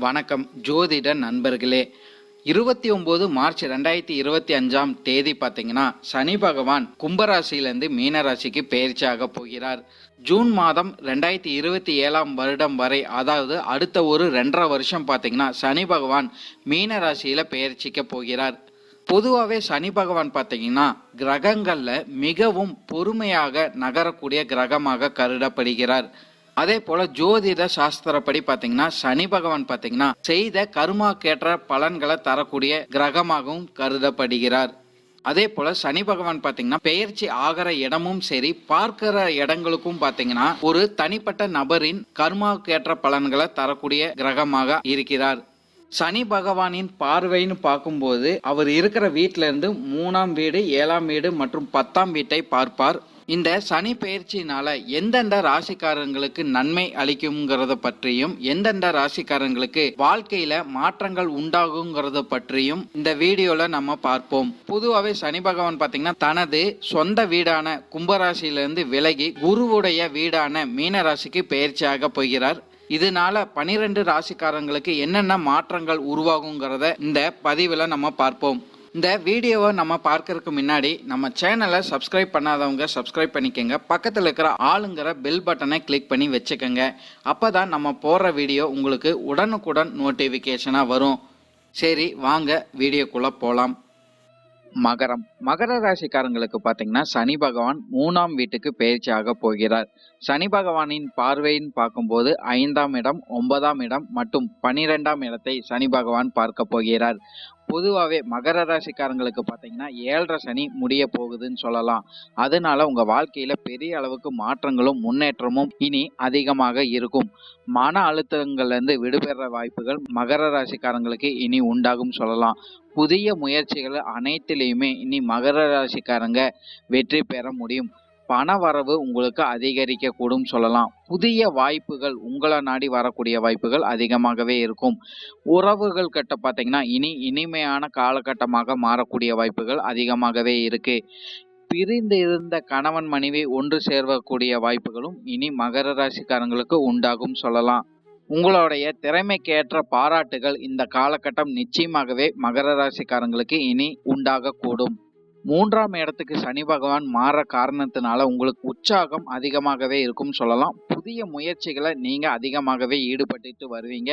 வணக்கம் ஜோதிட நண்பர்களே. 29 மார்ச் 2025 தேதி பார்த்தீங்கன்னா சனி பகவான் கும்பராசியிலிருந்து மீனராசிக்கு பெயர்ச்சியாக போகிறார். ஜூன் மாதம் 2027 வருடம் வரை, அதாவது அடுத்த ஒரு 2.5 வருஷம் பார்த்தீங்கன்னா சனி பகவான் மீனராசியில பெயர்ச்சிக்க போகிறார். பொதுவாகவே சனி பகவான் பார்த்தீங்கன்னா கிரகங்களில் மிகவும் பொறுமையாக நகரக்கூடிய கிரகமாக கருதப்படுகிறார். அதே போல ஜோதிட சாஸ்திரப்படி பார்த்தீங்கன்னா சனி பகவான் பார்த்தீங்கன்னா செய்த கர்மாக்கேற்ற பலன்களை தரக்கூடிய கிரகமாகவும் கருதப்படுகிறார். அதே போல சனி பகவான் பார்த்தீங்கன்னா பெயர்ச்சி ஆகிற இடமும் சரி, பார்க்கிற இடங்களுக்கும் பார்த்தீங்கன்னா ஒரு தனிப்பட்ட நபரின் கர்மாக்கேற்ற பலன்களை தரக்கூடிய கிரகமாக இருக்கிறார். சனி பகவானின் பார்வைன்னு பார்க்கும்போது அவர் இருக்கிற வீட்டில இருந்து 3ஆம் வீடு, 7ஆம் வீடு மற்றும் 10ஆம் வீட்டை பார்ப்பார். இந்த சனி பெயர்ச்சினால எந்தெந்த ராசிக்காரங்களுக்கு நன்மை அளிக்கும்ங்கிறத பற்றியும், எந்தெந்த ராசிக்காரங்களுக்கு வாழ்க்கையில மாற்றங்கள் உண்டாகுங்கிறத பற்றியும் இந்த வீடியோல நம்ம பார்ப்போம். பொதுவாகவே சனி பகவான் பார்த்தீங்கன்னா தனது சொந்த வீடான கும்பராசியிலிருந்து விலகி குருவுடைய வீடான மீனராசிக்கு பெயர்ச்சியாக போகிறார். இதனால 12 ராசிக்காரங்களுக்கு என்னென்ன மாற்றங்கள் உருவாகுங்கிறத இந்த பதிவில் நம்ம பார்ப்போம். இந்த வீடியோவை நம்ம பார்க்கறதுக்கு முன்னாடி நம்ம சேனலை சப்ஸ்கிரைப் பண்ணாதவங்க சப்ஸ்கிரைப் பண்ணிக்கோங்க. பக்கத்தில் இருக்கிற ஆளுங்கிற பெல் பட்டனை கிளிக் பண்ணி வச்சுக்கோங்க. அப்போ தான் நம்ம போடுற வீடியோ உங்களுக்கு உடனுக்குடன் நோட்டிஃபிகேஷனாக வரும். சரி, வாங்க வீடியோக்குள்ளே போகலாம். மகர ராசிக்காரங்களுக்கு பார்த்தீங்கன்னா சனி பகவான் 3ஆம் வீட்டுக்கு பெயர்ச்சியாக போகிறார். சனி பகவானின் பார்வையின் பார்க்கும்போது 5ஆம் இடம், 9ஆம் இடம் மற்றும் 12ஆம் இடத்தை சனி பகவான் பார்க்க போகிறார். பொதுவாகவே மகர ராசிக்காரங்களுக்கு பார்த்தீங்கன்னா 7.5 சனி முடிய போகுதுன்னு சொல்லலாம். அதனால உங்க வாழ்க்கையில பெரிய அளவுக்கு மாற்றங்களும் முன்னேற்றமும் இனி அதிகமாக இருக்கும். மன அழுத்தங்கள்லேருந்து விடுபெற வாய்ப்புகள் மகர ராசிக்காரங்களுக்கு இனி உண்டாகும் சொல்லலாம். புதிய முயற்சிகள் அனைத்திலையுமே இனி மகர ராசிக்காரங்க வெற்றி பெற முடியும். பண வரவு உங்களுக்கு அதிகரிக்க கூடும் சொல்லலாம். புதிய வாய்ப்புகள் உங்களை நாடி வரக்கூடிய வாய்ப்புகள் அதிகமாகவே இருக்கும். உறவுகள் கிட்ட பார்த்தீங்கன்னா இனிமையான காலகட்டமாக மாறக்கூடிய வாய்ப்புகள் அதிகமாகவே இருக்கு. பிரிந்து இருந்த கணவன் மனைவி ஒன்று சேர்வக்கூடிய வாய்ப்புகளும் இனி மகர ராசிக்காரங்களுக்கு உண்டாகும் சொல்லலாம். உங்களுடைய திறமைக்கேற்ற பாராட்டுகள் இந்த காலகட்டம் நிச்சயமாகவே மகர ராசிக்காரங்களுக்கு இனி உண்டாகக்கூடும். 3ஆம் இடத்துக்கு சனி பகவான் மாற காரணத்தினால உங்களுக்கு உற்சாகம் அதிகமாகவே இருக்கும் சொல்லலாம். புதிய முயற்சிகளை நீங்க அதிகமாகவே ஈடுபட்டு வருவீங்க.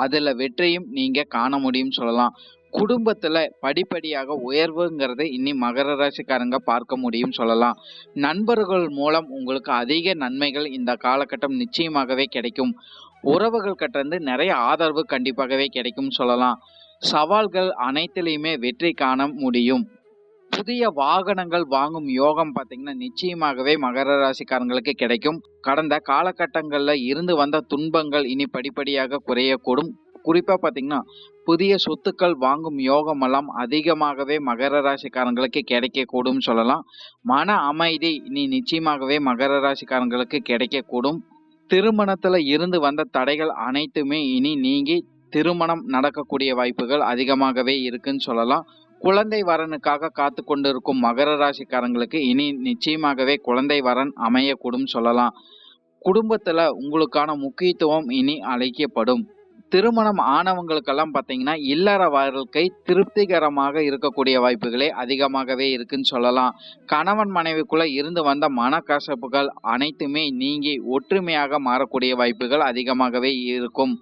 அதுல வெற்றியும் நீங்க காண முடியும் சொல்லலாம். குடும்பத்துல படிப்படியாக உயர்வுங்கிறத இனி மகர ராசிக்காரங்க பார்க்க முடியும் சொல்லலாம். நண்பர்கள் மூலம் உங்களுக்கு அதிக நன்மைகள் இந்த காலகட்டம் நிச்சயமாகவே கிடைக்கும். உறவுகள் கிட்ட இருந்து நிறைய ஆதரவு கண்டிப்பாகவே கிடைக்கும் சொல்லலாம். சவால்கள் அனைத்திலையுமே வெற்றி காண முடியும். புதிய வாகனங்கள் வாங்கும் யோகம் பார்த்தீங்கன்னா நிச்சயமாகவே மகர ராசிக்காரங்களுக்கு கிடைக்கும். கடந்த காலகட்டங்களில் இருந்து வந்த துன்பங்கள் இனி படிப்படியாக குறையக்கூடும். குறிப்பாக பார்த்தீங்கன்னா புதிய சொத்துக்கள் வாங்கும் யோகம் எல்லாம் அதிகமாகவே மகர ராசிக்காரங்களுக்கு கிடைக்கக்கூடும் சொல்லலாம். மன அமைதி இனி நிச்சயமாகவே மகர ராசிக்காரங்களுக்கு கிடைக்கக்கூடும். திருமணத்தில் இருந்து வந்த தடைகள் அனைத்துமே இனி நீங்கி திருமணம் நடக்கக்கூடிய வாய்ப்புகள் அதிகமாகவே இருக்குன்னு சொல்லலாம். குழந்தை வரனுக்காக காத்து கொண்டிருக்கும் மகர ராசிக்காரங்களுக்கு இனி நிச்சயமாகவே குழந்தை வரன் அமையக்கூடும் சொல்லலாம். குடும்பத்துல உங்களுக்கான முக்கியத்துவம் இனி அளிக்கப்படும். திருமணம் ஆனவங்களுக்கெல்லாம் பார்த்தீங்கன்னா இல்லற வாழ்க்கை திருப்திகரமாக இருக்கக்கூடிய வாய்ப்புகளே அதிகமாகவே இருக்குன்னு சொல்லலாம். கணவன் மனைவிக்குள்ள இருந்து வந்த மனக்கசப்புகள் அனைத்துமே நீங்கி ஒற்றுமையாக மாறக்கூடிய வாய்ப்புகள் அதிகமாகவே இருக்கும்.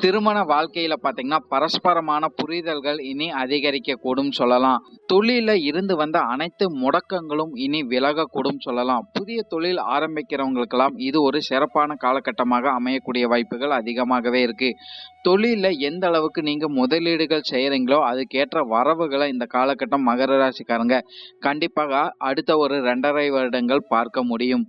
திருமண வாழ்க்கையில பாத்தீங்கன்னா பரஸ்பரமான புரிதல்கள் இனி அதிகரிக்க கூடும் சொல்லலாம். தொழில இருந்து வந்த அனைத்து முடக்கங்களும் இனி விலகக்கூடும் சொல்லலாம். புதிய தொழில் ஆரம்பிக்கிறவங்களுக்கெல்லாம் இது ஒரு சிறப்பான காலகட்டமாக அமையக்கூடிய வாய்ப்புகள் அதிகமாகவே இருக்கு. தொழில எந்த அளவுக்கு நீங்க முதலீடுகள் செய்யறீங்களோ அதுக்கேற்ற வரவுகளை இந்த காலகட்டம் மகர ராசிக்காரங்க கண்டிப்பாக அடுத்த ஒரு 2.5 வருடங்கள் பார்க்க முடியும்.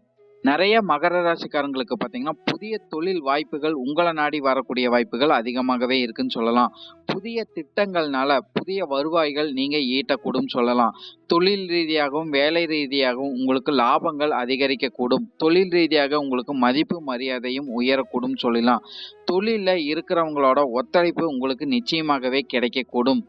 நிறைய மகர ராசிக்காரங்களுக்கு பார்த்தீங்கன்னா புதிய தொழில் வாய்ப்புகள் உங்களை நாடி வரக்கூடிய வாய்ப்புகள் அதிகமாகவே இருக்குன்னு சொல்லலாம். புதிய திட்டங்கள்னால புதிய வருவாய்கள் நீங்க ஈட்டக்கூடும் சொல்லலாம். தொழில் ரீதியாகவும் வேலை ரீதியாகவும் உங்களுக்கு லாபங்கள் அதிகரிக்கக்கூடும். தொழில் ரீதியாக உங்களுக்கு மதிப்பு மரியாதையும் உயரக்கூடும் சொல்லலாம். தொழிலில் இருக்கிறவங்களோட ஒத்துழைப்பு உங்களுக்கு நிச்சயமாகவே கிடைக்கக்கூடும்.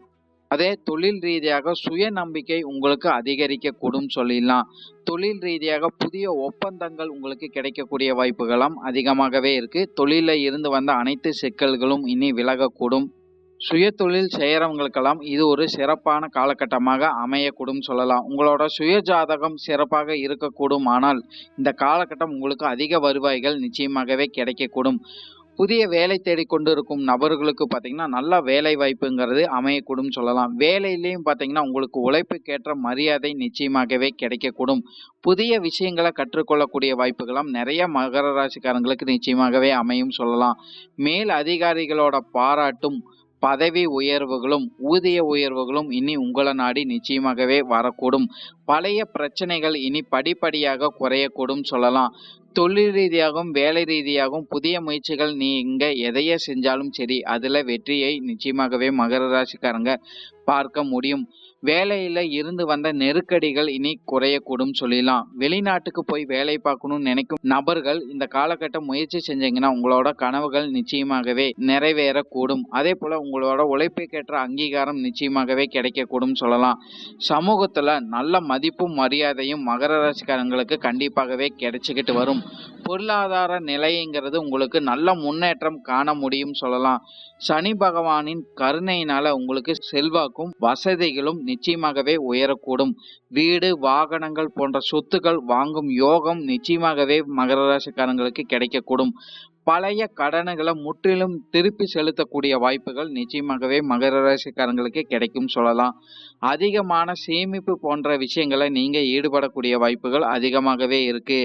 அதே தொழில் ரீதியாக சுய நம்பிக்கை உங்களுக்கு அதிகரிக்கக்கூடும் சொல்லிடலாம். தொழில் ரீதியாக புதிய ஒப்பந்தங்கள் உங்களுக்கு கிடைக்கக்கூடிய வாய்ப்புகளும் அதிகமாகவே இருக்கு. தொழில இருந்து வந்த அனைத்து சிக்கல்களும் இனி விலகக்கூடும். சுய தொழில் செய்யறவங்களுக்கெல்லாம் இது ஒரு சிறப்பான காலகட்டமாக அமையக்கூடும் சொல்லலாம். உங்களோட சுய ஜாதகம் சிறப்பாக இருக்கக்கூடும். ஆனால் இந்த காலகட்டம் உங்களுக்கு அதிக வருவாய்கள் நிச்சயமாகவே கிடைக்கக்கூடும். புதிய வேலை தேடிக் கொண்டிருக்கும் நபர்களுக்கு பார்த்தீங்கன்னா, நல்ல வேலை வாய்ப்புங்கிறது அமையக்கூடும் சொல்லலாம். வேலையிலயும் பார்த்தீங்கன்னா, உங்களுக்கு உழைப்புக்கேற்ற மரியாதை நிச்சயமாகவே கிடைக்கக்கூடும். புதிய விஷயங்கள கற்றுக்கொள்ளக்கூடிய வாய்ப்புகளும் நிறைய மகர ராசிக்காரங்களுக்கு நிச்சயமாகவே அமையும் சொல்லலாம். மேல் அதிகாரிகளோட பாராட்டும், பதவி உயர்வுகளும், ஊதிய உயர்வுகளும் இனி உங்களை நாடி நிச்சயமாகவே வரக்கூடும். பழைய பிரச்சனைகள் இனி படிப்படியாக குறையக்கூடும் சொல்லலாம். தொழில் ரீதியாகவும் வேலை ரீதியாகவும் புதிய முயற்சிகள் நீங்க எதையே செஞ்சாலும் சரி, அதுல வெற்றியை நிச்சயமாகவே மகர ராசிக்காரங்க பார்க்க முடியும். வேலையில இருந்து வந்த நெருக்கடிகள் இனி குறையக்கூடும் சொல்லிடலாம். வெளிநாட்டுக்கு போய் வேலை பார்க்கணும்னு நினைக்கும் நபர்கள் இந்த காலகட்டம் முயற்சி செஞ்சீங்கன்னா உங்களோட கனவுகள் நிச்சயமாகவே நிறைவேறக்கூடும். அதே போல உங்களோட உழைப்புக்கேற்ற அங்கீகாரம் நிச்சயமாகவே கிடைக்கக்கூடும் சொல்லலாம். சமூகத்துல நல்ல மதிப்பும் மரியாதையும் மகர ராசிக்காரங்களுக்கு கண்டிப்பாகவே கிடைச்சிக்கிட்டு வரும். பொருளாதார நிலைங்கிறது உங்களுக்கு நல்ல முன்னேற்றம் காண முடியும் சொல்லலாம். சனி பகவானின் கருணையினால உங்களுக்கு செல்வாக்கும் வசதிகளும் நிச்சயமாகவே உயரக்கூடும். வீடு, வாகனங்கள் போன்ற சொத்துக்கள் வாங்கும் யோகம் நிச்சயமாகவே மகர ராசிக்காரங்களுக்கு கிடைக்கக்கூடும். பழைய கடன்களை முற்றிலும் திருப்பி செலுத்தக்கூடிய வாய்ப்புகள் நிச்சயமாகவே மகர ராசிக்காரங்களுக்கு கிடைக்கும் சொல்லலாம். அதிகமான சேமிப்பு போன்ற விஷயங்களை நீங்க ஈடுபடக்கூடிய வாய்ப்புகள் அதிகமாகவே இருக்கு.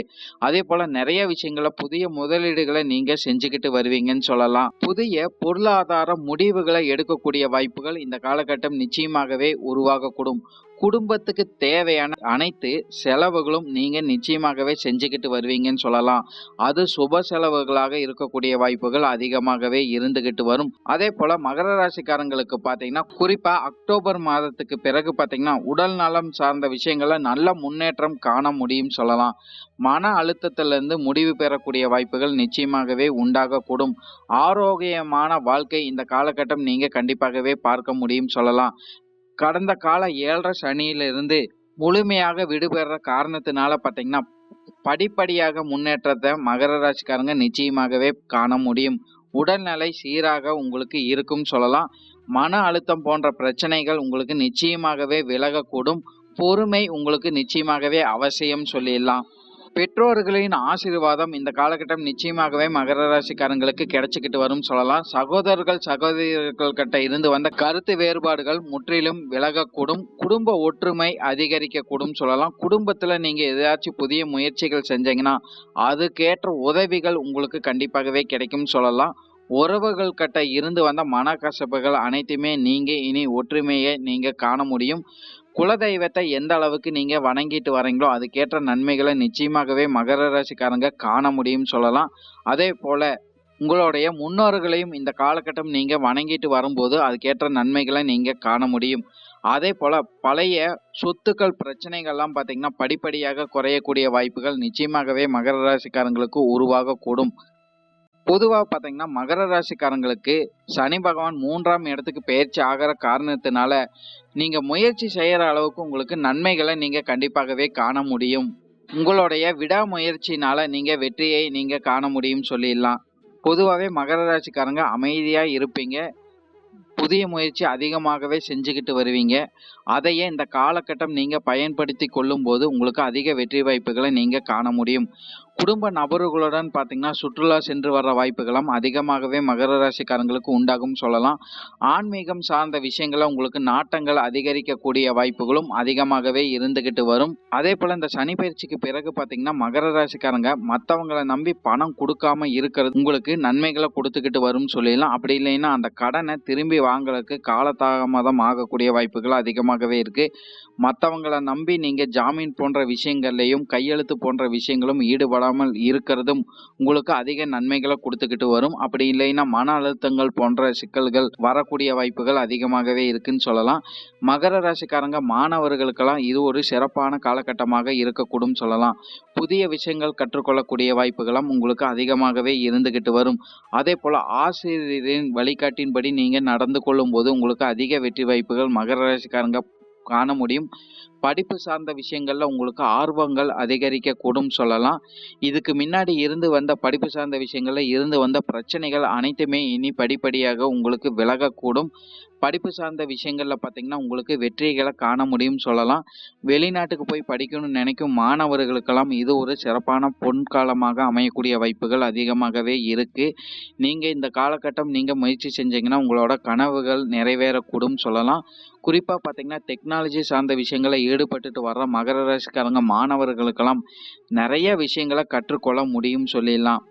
அதே போல நிறைய விஷயங்களை புதிய முதலீடுகளை நீங்க செஞ்சுக்கிட்டு வருவீங்கன்னு சொல்லலாம். புதிய பொருளாதார முடிவுகளை எடுக்கக்கூடிய வாய்ப்புகள் இந்த காலகட்டம் நிச்சயமாகவே உருவாகக்கூடும். குடும்பத்துக்கு தேவையான அனைத்து செலவுகளும் நீங்க நிச்சயமாகவே செஞ்சுக்கிட்டு வருவீங்கன்னு சொல்லலாம். அது சுப செலவுகளாக இருக்கக்கூடிய வாய்ப்புகள் அதிகமாகவே இருந்துகிட்டு வரும். அதே போல மகர ராசிக்காரங்களுக்கு பாத்தீங்கன்னா, குறிப்பா அக்டோபர் மாதத்துக்கு பிறகு பாத்தீங்கன்னா உடல் நலம் சார்ந்த விஷயங்கள நல்ல முன்னேற்றம் காண முடியும் சொல்லலாம். மன அழுத்தத்திலிருந்து முடிவு பெறக்கூடிய வாய்ப்புகள் நிச்சயமாகவே உண்டாகக்கூடும். ஆரோக்கியமான வாழ்க்கை இந்த காலகட்டம் நீங்க கண்டிப்பாகவே பார்க்க முடியும் சொல்லலாம். கடந்த கால 7.5 சனியிலிருந்து முழுமையாக விடுபெற காரணத்தினால பார்த்தீங்கன்னா, படிப்படியாக முன்னேற்றத்தை மகர ராசிக்காரங்க நிச்சயமாகவே காண முடியும். உடல்நிலை சீராக உங்களுக்கு இருக்கும் சொல்லலாம். மன அழுத்தம் போன்ற பிரச்சனைகள் உங்களுக்கு நிச்சயமாகவே விலகக்கூடும். பொறுமை உங்களுக்கு நிச்சயமாகவே அவசியம் சொல்லிடலாம். பெற்றோர்களின் ஆசீர்வாதம் இந்த காலகட்டம் நிச்சயமாகவே மகர ராசிக்காரங்களுக்கு கிடைச்சிக்கிட்டு வரும் சொல்லலாம். சகோதரர்கள் கிட்ட இருந்து வந்த கருத்து வேறுபாடுகள் முற்றிலும் விலகக்கூடும். குடும்ப ஒற்றுமை அதிகரிக்கக்கூடும் சொல்லலாம். குடும்பத்துல நீங்க ஏதாச்சும் புதிய முயற்சிகள் செஞ்சீங்கன்னா அதுக்கேற்ற உதவிகள் உங்களுக்கு கண்டிப்பாகவே கிடைக்கும் சொல்லலாம். உறவுகள் கிட்ட இருந்து வந்த மனக்கசப்புகள் அனைத்துமே நீங்க இனி ஒற்றுமையை நீங்க காண முடியும். குலதெய்வத்தை எந்த அளவுக்கு நீங்க வணங்கிட்டு வரீங்களோ அதுக்கேற்ற நன்மைகளை நிச்சயமாகவே மகர ராசிக்காரங்க காண முடியும் சொல்லலாம். அதே போல உங்களுடைய முன்னோர்களையும் இந்த காலகட்டம் நீங்க வணங்கிட்டு வரும்போது அதுக்கேற்ற நன்மைகளை நீங்க காண முடியும். அதே போல பழைய சொத்துக்கள் பிரச்சனைகள்லாம் பார்த்தீங்கன்னா படிப்படியாக குறையக்கூடிய வாய்ப்புகள் நிச்சயமாகவே மகர ராசிக்காரங்களுக்கு உருவாகக்கூடும். பொதுவாக பார்த்தீங்கன்னா மகர ராசிக்காரங்களுக்கு சனி பகவான் 3ஆம் இடத்துக்கு பெயர்ச்சி ஆகிற காரணத்தினால நீங்க முயற்சி செய்யற அளவுக்கு உங்களுக்கு நன்மைகளை நீங்க கண்டிப்பாகவே காண முடியும். உங்களுடைய விடாமுயற்சினால நீங்க வெற்றியை நீங்க காண முடியும் சொல்லிடலாம். பொதுவாகவே மகர ராசிக்காரங்க அமைதியா இருப்பீங்க. புதிய முயற்சி அதிகமாகவே செஞ்சுக்கிட்டு வருவீங்க. அதையே இந்த காலகட்டம் நீங்க பயன்படுத்தி கொள்ளும் போது உங்களுக்கு அதிக வெற்றி வாய்ப்புகளை நீங்க காண முடியும். குடும்ப நபர்களுடன் பார்த்தீங்கன்னா சுற்றுலா சென்று வர்ற வாய்ப்புகளும் அதிகமாகவே மகர ராசிக்காரங்களுக்கு உண்டாகும் சொல்லலாம். ஆன்மீகம் சார்ந்த விஷயங்கள உங்களுக்கு நாட்டங்கள் அதிகரிக்கக்கூடிய வாய்ப்புகளும் அதிகமாகவே இருந்துகிட்டு வரும். அதே போல இந்த சனி பயிற்சிக்கு பிறகு பார்த்தீங்கன்னா மகர ராசிக்காரங்க மற்றவங்களை நம்பி பணம் கொடுக்காம இருக்கிறது உங்களுக்கு நன்மைகளை கொடுத்துக்கிட்டு வரும் சொல்லிடலாம். அப்படி இல்லைன்னா அந்த கடனை திரும்பி வாங்குறதுக்கு காலதாமதம் ஆகக்கூடிய வாய்ப்புகள் அதிகமாகவே இருக்கு. மற்றவங்களை நம்பி நீங்க ஜாமீன் போன்ற விஷயங்கள்லையும் கையெழுத்து போன்ற விஷயங்களும் ஈடுபட ஈடுபடாமல் இருக்கிறதும் உங்களுக்கு அதிக நன்மைகளை கொடுத்துக்கிட்டு வரும். அப்படி இல்லைன்னா மன அழுத்தங்கள் போன்ற சிக்கல்கள் வரக்கூடிய வாய்ப்புகள் அதிகமாகவே இருக்குன்னு சொல்லலாம். மகர ராசிக்காரங்க மாணவர்களுக்கெல்லாம் இது ஒரு சிறப்பான காலகட்டமாக இருக்கக்கூடும் சொல்லலாம். புதிய விஷயங்கள் கற்றுக்கொள்ளக்கூடிய வாய்ப்புகளும் உங்களுக்கு அதிகமாகவே இருந்துகிட்டு வரும். அதே போல ஆசிரியரின் வழிகாட்டின்படி நீங்க நடந்து கொள்ளும் போது உங்களுக்கு அதிக வெற்றி வாய்ப்புகள் மகர ராசிக்காரங்க காண முடியும். படிப்பு சார்ந்த விஷயங்கள்ல உங்களுக்கு ஆர்வங்கள் அதிகரிக்க கூடும் சொல்லலாம். இதுக்கு முன்னாடி இருந்து வந்த படிப்பு சார்ந்த விஷயங்கள்ல இருந்து வந்த பிரச்சனைகள் அனைத்துமே இனி படிப்படியாக உங்களுக்கு விலகக்கூடும். படிப்பு சார்ந்த விஷயங்கள்ல பார்த்தீங்கன்னா உங்களுக்கு வெற்றிகளை காண முடியும் சொல்லலாம். வெளிநாட்டுக்கு போய் படிக்கணும்னு நினைக்கும் மாணவர்களுக்கெல்லாம் இது ஒரு சிறப்பான பொன்காலமாக அமையக்கூடிய வாய்ப்புகள் அதிகமாகவே இருக்கு. நீங்க இந்த காலகட்டம் நீங்க முயற்சி செஞ்சீங்கன்னா உங்களோட கனவுகள் நிறைவேறக்கூடும் சொல்லலாம். குறிப்பா பார்த்தீங்கன்னா டெக்னாலஜி சார்ந்த விஷயங்களை ஈடுபட்டுட்டு வர்ற மகர ராசிக்காரங்க மாணவர்களுக்கெல்லாம் நிறைய விஷயங்களை கற்றுக்கொள்ள முடியும் சொல்லிடலாம்.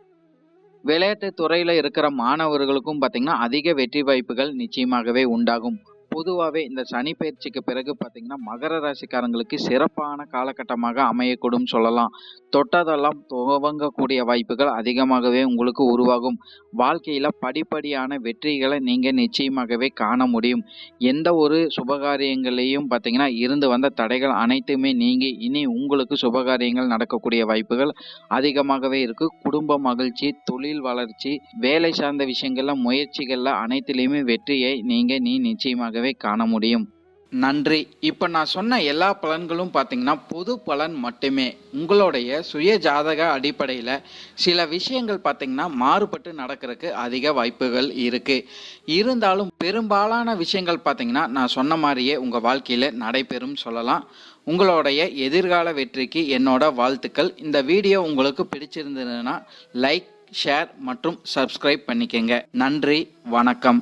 விளையாட்டு துறையில இருக்கிற மாணவர்களுக்கும் பார்த்தீங்கன்னா அதிக வெற்றி வாய்ப்புகள் நிச்சயமாகவே உண்டாகும். பொதுவாகவே இந்த சனி பயிற்சிக்கு பிறகு பார்த்தீங்கன்னா மகர ராசிக்காரங்களுக்கு சிறப்பான காலகட்டமாக அமையக்கூடும் சொல்லலாம். தொட்டதெல்லாம் துவங்கக்கூடிய வாய்ப்புகள் அதிகமாகவே உங்களுக்கு உருவாகும். வாழ்க்கையில படிப்படியான வெற்றிகளை நீங்க நிச்சயமாகவே காண முடியும். எந்த ஒரு சுபகாரியங்களையும் பார்த்தீங்கன்னா இருந்து வந்த தடைகள் அனைத்துமே நீங்கி இனி உங்களுக்கு சுபகாரியங்கள் நடக்கக்கூடிய வாய்ப்புகள் அதிகமாகவே இருக்கு. குடும்ப மகிழ்ச்சி, தொழில் வளர்ச்சி, வேலை சார்ந்த விஷயங்கள்ல முயற்சிகள்ல அனைத்திலையுமே வெற்றியை நீங்க நிச்சயமாகவே காண முடியும். நன்றி. இப்போ நான் சொன்ன எல்லா பலன்களும் பார்த்தீங்கன்னா பொது பலன் மட்டுமே. உங்களுடைய சுய ஜாதக அடிப்படையில் சில விஷயங்கள் பார்த்தீங்கன்னா மாறுபட்டு நடக்கிறதுக்கு அதிக வாய்ப்புகள் இருக்கு. இருந்தாலும் பெரும்பாலான விஷயங்கள் பார்த்தீங்கன்னா நான் சொன்ன மாதிரியே உங்கள் வாழ்க்கையில் நடைபெறும் சொல்லலாம். உங்களுடைய எதிர்கால வெற்றிக்கு என்னோட வாழ்த்துக்கள். இந்த வீடியோ உங்களுக்கு பிடிச்சிருந்ததுன்னா லைக், ஷேர் மற்றும் சப்ஸ்கிரைப் பண்ணிக்கங்க. நன்றி, வணக்கம்.